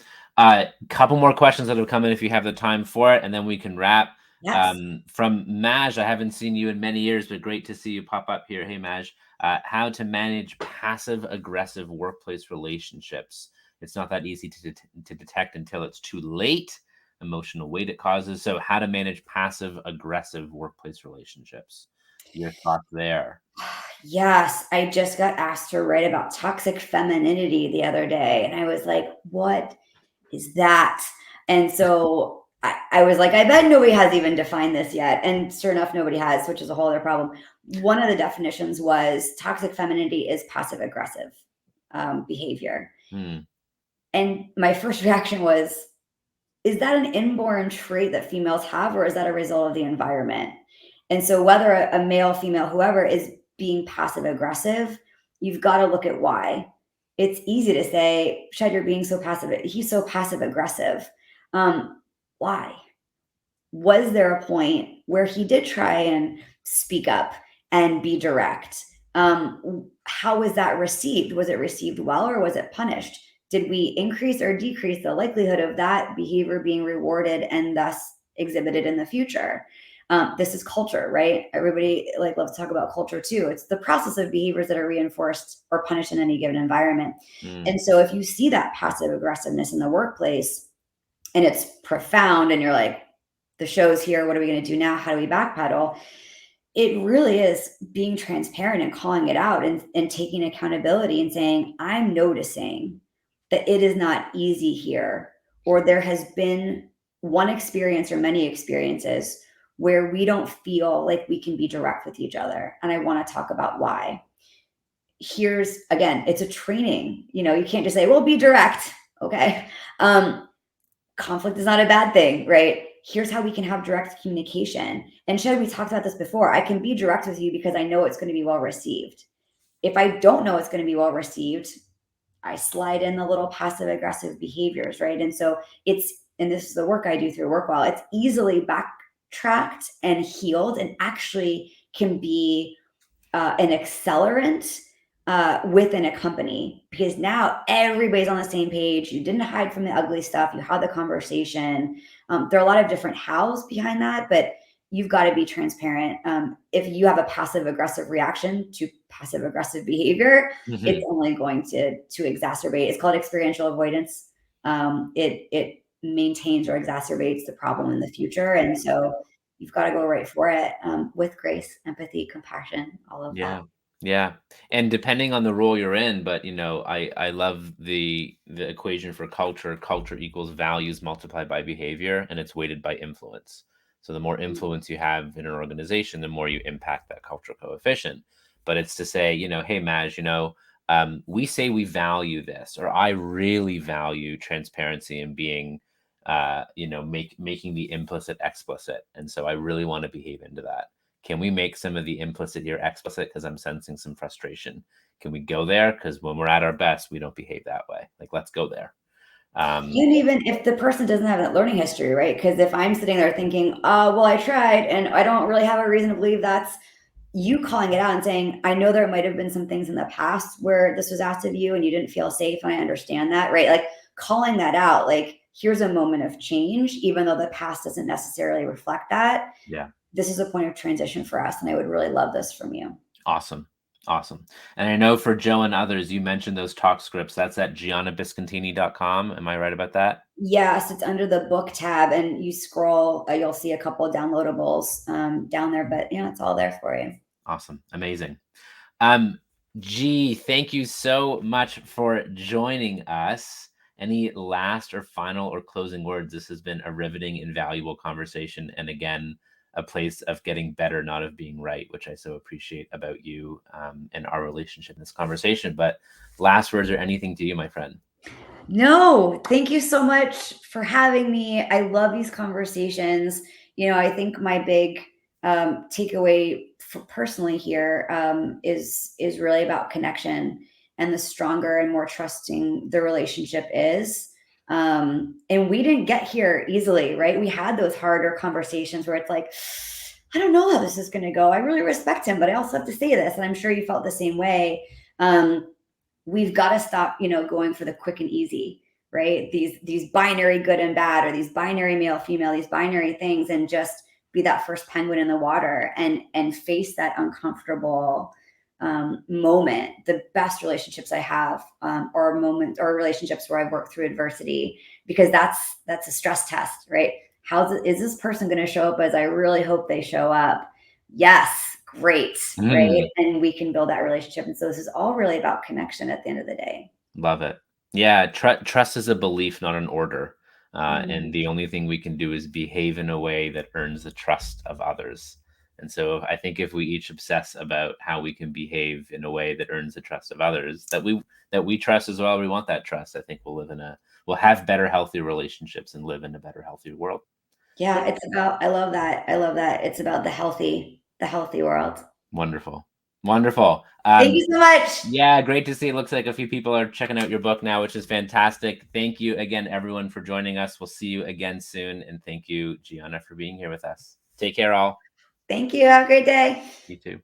Couple more questions that have come in if you have the time for it, and then we can wrap. Yes. From Maj, I haven't seen you in many years, but great to see you pop up here. Hey, Maj, how to manage passive-aggressive workplace relationships. It's not that easy to detect until it's too late. Emotional weight it causes. So how to manage passive-aggressive workplace relationships. Your thoughts there? Yes, I just got asked to write about toxic femininity the other day. And I was like, what is that? And so I was like, I bet nobody has even defined this yet. And sure enough, nobody has, which is a whole other problem. One of the definitions was toxic femininity is passive aggressive behavior. And my first reaction was, is that an inborn trait that females have, or is that a result of the environment? And so whether a male, female, whoever is being passive aggressive, you've got to look at why. It's easy to say, Shed, you're being so passive. He's so passive aggressive. Why? Was there a point where he did try and speak up and be direct? How was that received? Was it received well or was it punished? Did we increase or decrease the likelihood of that behavior being rewarded and thus exhibited in the future? This is culture, right? Everybody loves to talk about culture too. It's the process of behaviors that are reinforced or punished in any given environment. And so if you see that passive aggressiveness in the workplace and it's profound and you're like, the show's here, what are we going to do now? How do we backpedal? It really is being transparent and calling it out and taking accountability and saying, I'm noticing that it is not easy here, or there has been one experience or many experiences where we don't feel like we can be direct with each other. And I want to talk about why. Here's, again, it's a training. You know, you can't just say, well, be direct. Okay. Conflict is not a bad thing, right? Here's how we can have direct communication. And Shed, we talked about this before. I can be direct with you because I know it's going to be well received. If I don't know it's going to be well received, I slide in the little passive aggressive behaviors, right? And so and this is the work I do through Workwell, it's easily backtracked and healed and actually can be an accelerant within a company, because now everybody's on the same page. You didn't hide from the ugly stuff. You had the conversation. There are a lot of different hows behind that, but you've got to be transparent. If you have a passive aggressive reaction to passive aggressive behavior, it's only going to exacerbate. It's called experiential avoidance. It maintains or exacerbates the problem in the future, and so you've got to go right for it, with grace, empathy, compassion, all of that. Yeah. And depending on the role you're in, but I love the equation for culture. Culture equals values multiplied by behavior, and it's weighted by influence. So the more influence you have in an organization, the more you impact that culture coefficient. But it's to say, hey, Maj, we say we value this, or I really value transparency and being, making the implicit explicit. And so I really want to behave into that. Can we make some of the implicit here explicit? Because I'm sensing some frustration. Can we go there? Because when we're at our best, we don't behave that way. Like, let's go there. And even if the person doesn't have that learning history, right? Because if I'm sitting there thinking, well, I tried and I don't really have a reason to believe that's you calling it out and saying, I know there might have been some things in the past where this was asked of you and you didn't feel safe. And I understand that, right? Like calling that out, like, here's a moment of change, even though the past doesn't necessarily reflect that. Yeah. This is a point of transition for us. And I would really love this from you. Awesome. And I know for Joe and others, you mentioned those talk scripts. That's at giannabiscontini.com. Am I right about that? Yes, it's under the book tab, and you scroll, you'll see a couple of downloadables down there, but it's all there for you. Awesome. Amazing. G, thank you so much for joining us. Any last or final or closing words? This has been a riveting and valuable conversation. And again, a place of getting better, not of being right, which I so appreciate about you and our relationship in this conversation. But last words or anything to you, my friend? No, thank you so much for having me. I love these conversations. I think my big takeaway personally here is really about connection, and the stronger and more trusting the relationship is. And we didn't get here easily, right? We had those harder conversations where it's like, I don't know how this is going to go. I really respect him, but I also have to say this, and I'm sure you felt the same way. We've got to stop, going for the quick and easy, right? These binary good and bad, or these binary male, female, these binary things, and just be that first penguin in the water and face that uncomfortable moment. The best relationships I have are moments or relationships where I've worked through adversity, because that's a stress test, right? Is this person going to show up as I really hope they show up? Yes. Great. Right. And we can build that relationship. And so this is all really about connection at the end of the day. Love it. Yeah. Trust is a belief, not an order. And the only thing we can do is behave in a way that earns the trust of others. And so I think if we each obsess about how we can behave in a way that earns the trust of others, that we trust as well, we want that trust, I think we'll have better, healthier relationships and live in a better, healthier world. Yeah, I love that. It's about the healthy world. Wonderful. Thank you so much. Yeah, great to see. It looks like a few people are checking out your book now, which is fantastic. Thank you again, everyone, for joining us. We'll see you again soon. And thank you, Gianna, for being here with us. Take care, all. Thank you. Have a great day. You too.